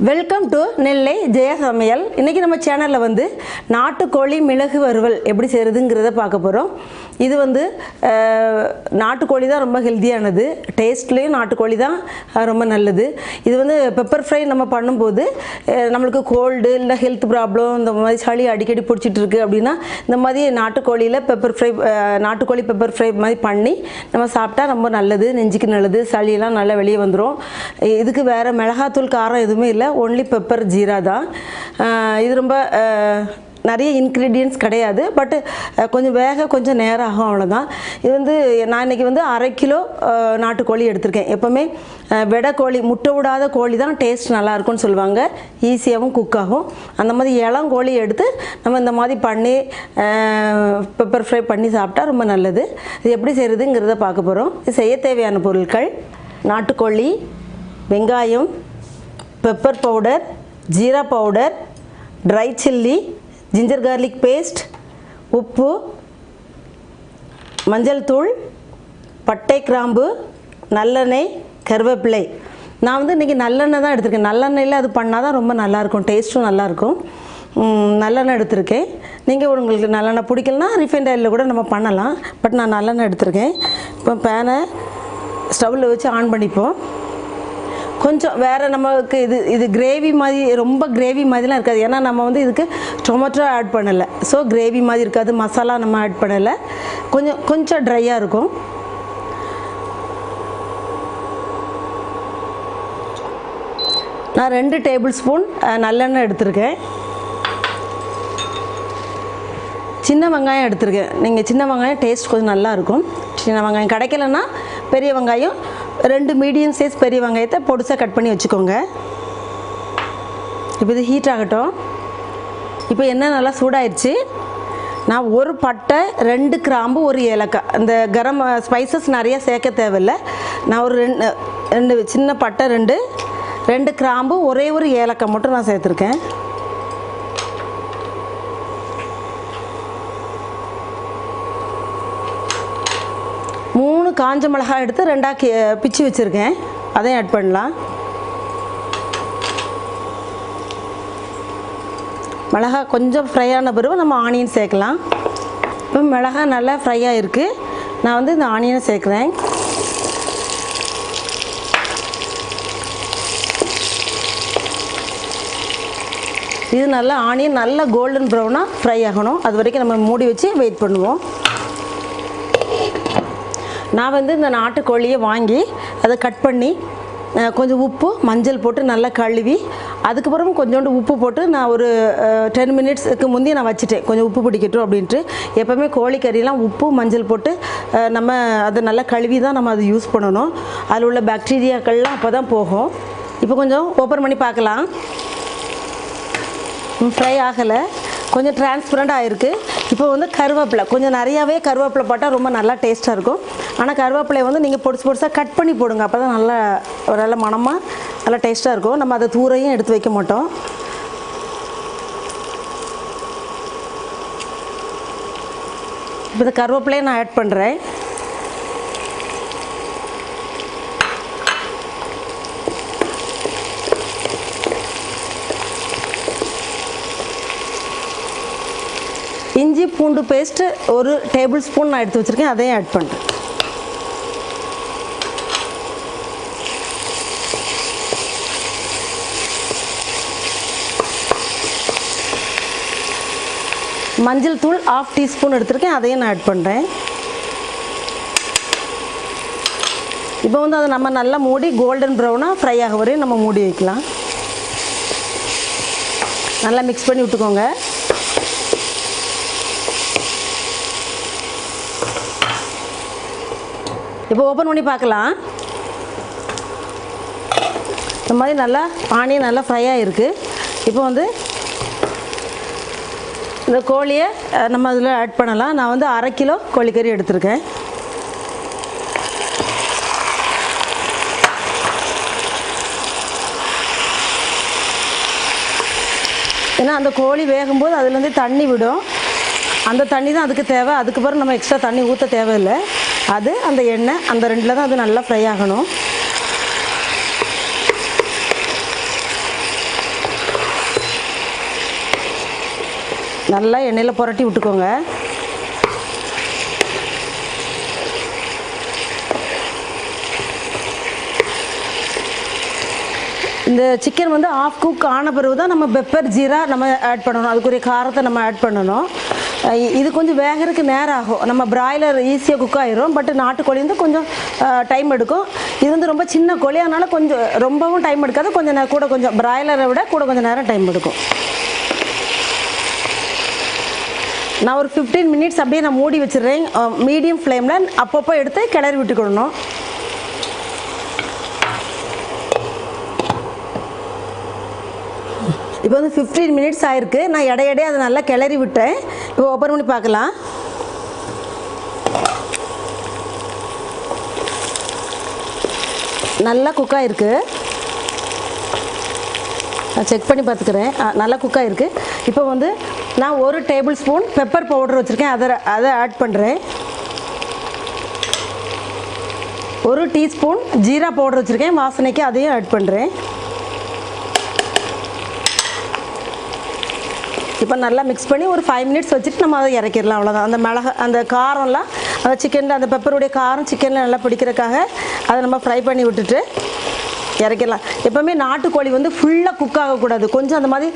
Welcome to நெல்லை ஜெயா சமையல். இன்றைக்கி நம்ம சேனலில் வந்து நாட்டுக்கோழி மிளகு வறுவல் எப்படி செய்கிறதுங்கிறத பார்க்க போகிறோம். இது வந்து நாட்டுக்கோழி தான் ரொம்ப ஹெல்த்தியானது, டேஸ்ட்லேயும் நாட்டுக்கோழி தான் ரொம்ப நல்லது. இது வந்து பெப்பர் ஃப்ரை நம்ம பண்ணும்போது நம்மளுக்கு கோல்டு இல்லை ஹெல்த் ப்ராப்ளம் இந்த மாதிரி சளி அடிக்கடி பிடிச்சிட்டு இருக்குது அப்படின்னா இந்த மாதிரி நாட்டுக்கோழியில் நாட்டுக்கோழி பெப்பர் ஃப்ரை மாதிரி பண்ணி நம்ம சாப்பிட்டா ரொம்ப நல்லது, நெஞ்சுக்கு நல்லது, சளியெல்லாம் நல்லா வெளியே வந்துடும். இதுக்கு வேறு மிளகாத்தூள் காரம் எதுவுமே இல்லை, ஒன்லி பெப்பர் ஜீரா தான். இது ரொம்ப நிறைய இன்க்ரீடியன்ட்ஸ் கிடையாது, பட்டு கொஞ்சம் நேரம் ஆகும், அவ்வளோதான். இது வந்து நான் இன்றைக்கி வந்து 1/2 கிலோ நாட்டுக்கோழி எடுத்திருக்கேன். எப்போவுமே வெடை கோழி, முட்டை விடாத கோழி தான் டேஸ்ட் நல்லாயிருக்கும்னு சொல்லுவாங்க, ஈஸியாகவும் குக் ஆகும். அந்த மாதிரி இளங்கோழி எடுத்து நம்ம இந்த மாதிரி பண்ணி பெப்பர் ஃப்ரை பண்ணி சாப்பிட்டா ரொம்ப நல்லது. இது எப்படி செய்கிறதுங்கிறத பார்க்க போகிறோம். இது செய்ய தேவையான பொருட்கள்: நாட்டுக்கோழி, வெங்காயம், pepper powder, jeera powder, dry chilli, ginger garlic paste, உப்பு, மஞ்சள் தூள், பட்டை கிராம்பு, நல்லெண்ணெய், கருவேப்பிலை. நான் வந்து இன்றைக்கி நல்லெண்ணெய் தான் எடுத்திருக்கேன். நல்லெண்ணெயில் அது பண்ணால் தான் ரொம்ப நல்லாயிருக்கும், டேஸ்ட்டும் நல்லாயிருக்கும். நல்லெண்ணெய் எடுத்திருக்கேன். நீங்கள் உங்களுக்கு நல்லெண்ணெய் பிடிக்கலனா ரிஃபைண்ட் ஆயிலில் கூட நம்ம பண்ணலாம், பட் நான் நல்லெண்ணெய் எடுத்திருக்கேன். இப்போ பேனை ஸ்டவ்வில் வச்சு ஆன் பண்ணிப்போம். கொஞ்சம் வேறு நமக்கு இது கிரேவி மாதிரி, ரொம்ப கிரேவி மாதிரிலாம் இருக்காது, ஏன்னா நம்ம வந்து இதுக்கு டொமேட்டோ ஆட் பண்ணலை. ஸோ கிரேவி மாதிரி இருக்காது, மசாலா நம்ம ஆட் பண்ணலை, கொஞ்சம் ட்ரையாக இருக்கும். நான் 2 டேபிள் ஸ்பூன் நல்லெண்ணெய் எடுத்திருக்கேன். சின்ன வெங்காயம் எடுத்திருக்கேன். நீங்கள் சின்ன வெங்காயம் டேஸ்ட் கொஞ்சம் நல்லாயிருக்கும். சின்ன வெங்காயம் கிடைக்கலன்னா பெரிய வெங்காயம் 2 மீடியம் சைஸ் பெரிய வெங்காயத்தை பொடிசாக கட் பண்ணி வச்சுக்கோங்க. இப்போ இது ஹீட் ஆகட்டும். இப்போ எண்ணெய் நல்லா சூடாயிடுச்சு. நான் 1 பட்டை, 2 கிராம்பு, 1 ஏலக்காய், இந்த கரம் ஸ்பைசஸ் நிறைய சேர்க்க தேவையில்லை. நான் ஒரு 2 சின்ன பட்டை, 2 கிராம்பு, ஒரே ஒரு ஏலக்காய் மட்டும் நான் சேர்த்துருக்கேன். காஞ்ச மிளகாய் எடுத்து 2ஆக பிச்சு வச்சுருக்கேன், அதையும் ஆட் பண்ணலாம். மிளகாய் கொஞ்சம் ஃப்ரை ஆன பிறகு நம்ம ஆனியன் சேர்க்கலாம். இப்போ மிளகாய் நல்லா ஃப்ரையாக இருக்குது, நான் வந்து இந்த ஆனியனை சேர்க்குறேன். இது நல்லா ஆனியன் நல்லா கோல்டன் ப்ரௌனாக ஃப்ரை ஆகணும், அது வரைக்கும் நம்ம மூடி வச்சு வெயிட் பண்ணுவோம். நான் வந்து இந்த நாட்டுக்கோழியை வாங்கி அதை கட் பண்ணி கொஞ்சம் உப்பு மஞ்சள் போட்டு நல்லா கழுவி, அதுக்கப்புறம் கொஞ்சோண்டு உப்பு போட்டு நான் ஒரு 10 மினிட்ஸுக்கு முந்தைய நான் வச்சுட்டேன், கொஞ்சம் உப்பு பிடிக்கட்டும் அப்படின்ட்டு. எப்போவுமே கோழிக்கறியெலாம் உப்பு மஞ்சள் போட்டு நம்ம அதை நல்லா கழுவி தான் நம்ம அதை யூஸ் பண்ணணும். அதில் உள்ள பாக்டீரியாக்கள்லாம் அப்போ தான் போகும். இப்போ கொஞ்சம் ஓப்பன் பண்ணி பார்க்கலாம். ஃப்ரை ஆகலை, கொஞ்சம் டிரான்ஸ்பரண்ட் ஆகிருக்கு. இப்போ வந்து கருவேப்பிலை கொஞ்சம் நிறையாவே கருவேப்பிலை போட்டால் ரொம்ப நல்லா டேஸ்ட்டாக இருக்கும். ஆனால் கருவேப்பிலையை வந்து நீங்கள் பொடிசாக கட் பண்ணி போடுங்க, அப்போ தான் நல்ல மணமாக நல்லா டேஸ்ட்டாக இருக்கும். நம்ம அதை தூரையும் எடுத்து வைக்க மாட்டோம். இப்போ இந்த கருவேப்பிலையை நான் ஆட் பண்ணுறேன். இஞ்சி பூண்டு பேஸ்ட்டு 1 டேபிள் ஸ்பூன் நான் எடுத்து வச்சுருக்கேன், அதையும் ஆட் பண்ணுறேன். மஞ்சள் தூள் 1/2 டீஸ்பூன் எடுத்துருக்கேன், அதையும் நான் ஆட் பண்ணுறேன். இப்போ வந்து அதை நம்ம நல்லா மூடி கோல்டன் ப்ரௌனாக ஃப்ரை ஆக வரையும் நம்ம மூடி வைக்கலாம். நல்லா மிக்ஸ் பண்ணி விட்டுக்கோங்க. இப்போ ஓப்பன் பண்ணி பார்க்கலாம். இந்த மாதிரி நல்லா ஆனியன் நல்லா ஃப்ரை ஆகிருக்கு. இப்போ வந்து இந்த கோழியை நம்ம அதில் ஆட் பண்ணலாம். நான் வந்து 1/2 கிலோ கோழிக்கறி எடுத்திருக்கேன். ஏன்னா அந்த கோழி வேகும்போது அதுலேருந்து தண்ணி விடும், அந்த தண்ணி தான் அதுக்கு தேவை. அதுக்கப்புறம் நம்ம எக்ஸ்ட்ரா தண்ணி ஊற்ற தேவையில்லை. அது அந்த எண்ணெய் அந்த 2ல் தான் அது நல்லா ஃப்ரை ஆகணும். நல்லா எண்ணெயில் புரட்டி விட்டுக்கோங்க. இந்த சிக்கன் வந்து ஆஃப் குக் ஆன பிறகு தான் நம்ம பெப்பர் ஜீரா நம்ம ஆட் பண்ணணும். அதுக்குரிய காரத்தை நம்ம ஆட் பண்ணணும். இது கொஞ்சம் வேகிறதுக்கு நேரம் ஆகும். நம்ம பிராய்லர் ஈஸியாக குக் ஆகிரும். பட் நாட்டுக்கோழி வந்து கொஞ்சம் டைம் எடுக்கும். இது வந்து ரொம்ப சின்ன கோழி, அதனால் கொஞ்சம் ரொம்பவும் டைம் எடுக்காது. கொஞ்சம் கூட கொஞ்சம் பிராய்லரை விட கூட கொஞ்சம் நேரம் டைம் எடுக்கும். நான் ஒரு 15 மினிட்ஸ் அப்படியே நான் மூடி வச்சிடுறேன் மீடியம் ஃப்ளேமில். அப்பப்போ எடுத்து கிளறி விட்டுக்கிடணும். இப்போ வந்து 15 மினிட்ஸ் ஆயிருக்கு. நான் இடையிடையே அதை நல்லா கிளறி விட்டேன். இப்போ ஓப்பன் பண்ணி பார்க்கலாம். நல்லா குக் ஆகிருக்கு. நான் செக் பண்ணி பார்த்துக்கிறேன். நல்லா குக் ஆகிருக்கு. இப்போ வந்து நான் 1 டேபிள் ஸ்பூன் பெப்பர் பவுடர் வச்சுருக்கேன். அதை ஆட் பண்ணுறேன். 1 டீஸ்பூன் ஜீரா பவுடர் வச்சுருக்கேன். வாசனைக்கு அதையும் ஆட் பண்ணுறேன். இப்போ நல்லா மிக்ஸ் பண்ணி ஒரு 5 மினிட்ஸ் வச்சுட்டு நம்ம அதை இறக்கிடலாம். அவ்வளோதான். அந்த மிளகா அந்த காரம்லாம் அந்த சிக்கனில் அந்த பெப்பருடைய காரம் சிக்கனில் நல்லா பிடிக்கிறதுக்காக அதை நம்ம ஃப்ரை பண்ணி விட்டுட்டு இறக்கிடலாம். எப்போவுமே நாட்டுக்கோழி வந்து ஃபுல்லாக குக் ஆகக்கூடாது. கொஞ்சம் அந்த மாதிரி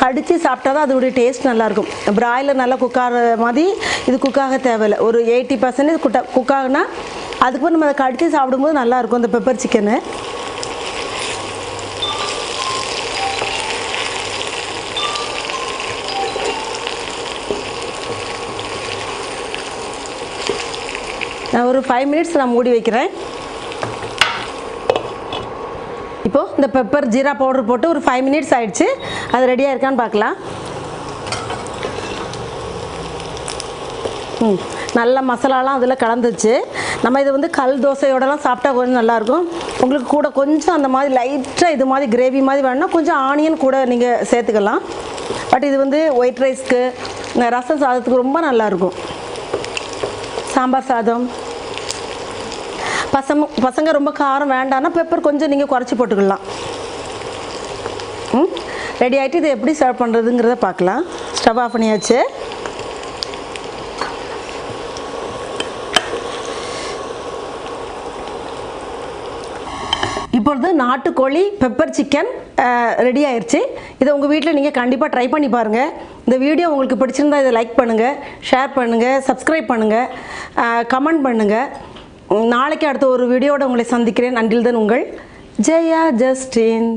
கடித்து சாப்பிட்டா தான் அதோடைய டேஸ்ட் நல்லாயிருக்கும். பிராய்லர் நல்லா குக் ஆகிற மாதிரி இது குக்காக தேவையில்லை. ஒரு 80% குக் ஆகுனா அதுக்கப்புறம் நம்ம அதை கடித்து சாப்பிடும்போது நல்லாயிருக்கும் அந்த பெப்பர் சிக்கனு. நான் ஒரு 5 மினிட்ஸ் நான் மூடி வைக்கிறேன். இப்போது இந்த பெப்பர் ஜீரா பவுடர் போட்டு ஒரு 5 மினிட்ஸ் ஆயிடுச்சு. அது ரெடியாக இருக்கான்னு பார்க்கலாம். நல்ல மசாலாலாம் அதில் கலந்துச்சு. நம்ம இது வந்து கல் தோசையோடலாம் சாப்பிட்டா கொஞ்சம் நல்லாயிருக்கும். உங்களுக்கு கூட கொஞ்சம் அந்த மாதிரி லைட்டாக இது மாதிரி கிரேவி மாதிரி வேணும்னா கொஞ்சம் ஆனியன் கூட நீங்கள் சேர்த்துக்கலாம். பட் இது வந்து ஒயிட் ரைஸ்க்கு ரசம் சாதத்துக்கு ரொம்ப நல்லாயிருக்கும். சாம்பார் சாதம் பசங்க ரொம்ப காரம் வேண்டாம்னா பெப்பர் கொஞ்சம் நீங்கள் குறைச்சி போட்டுக்கலாம். ரெடி ஆகிட்டு இதை எப்படி சர்வ் பண்ணுறதுங்கிறத பார்க்கலாம். ஸ்டவ் ஆஃப் பண்ணியாச்சு. இப்பொழுது நாட்டுக்கோழி பெப்பர் சிக்கன் ரெடி ஆயிடுச்சு. இதை உங்கள் வீட்டில் நீங்கள் கண்டிப்பாக ட்ரை பண்ணி பாருங்கள். இந்த வீடியோ உங்களுக்கு பிடிச்சிருந்தா இதை லைக் பண்ணுங்கள், ஷேர் பண்ணுங்கள், சப்ஸ்கிரைப் பண்ணுங்கள், கமெண்ட் பண்ணுங்கள். நாளைக்கு அடுத்த ஒரு வீடியோட உங்களை சந்திக்கிறேன். அன்டில் தென் உங்கள் ஜெயா ஜஸ்டின்.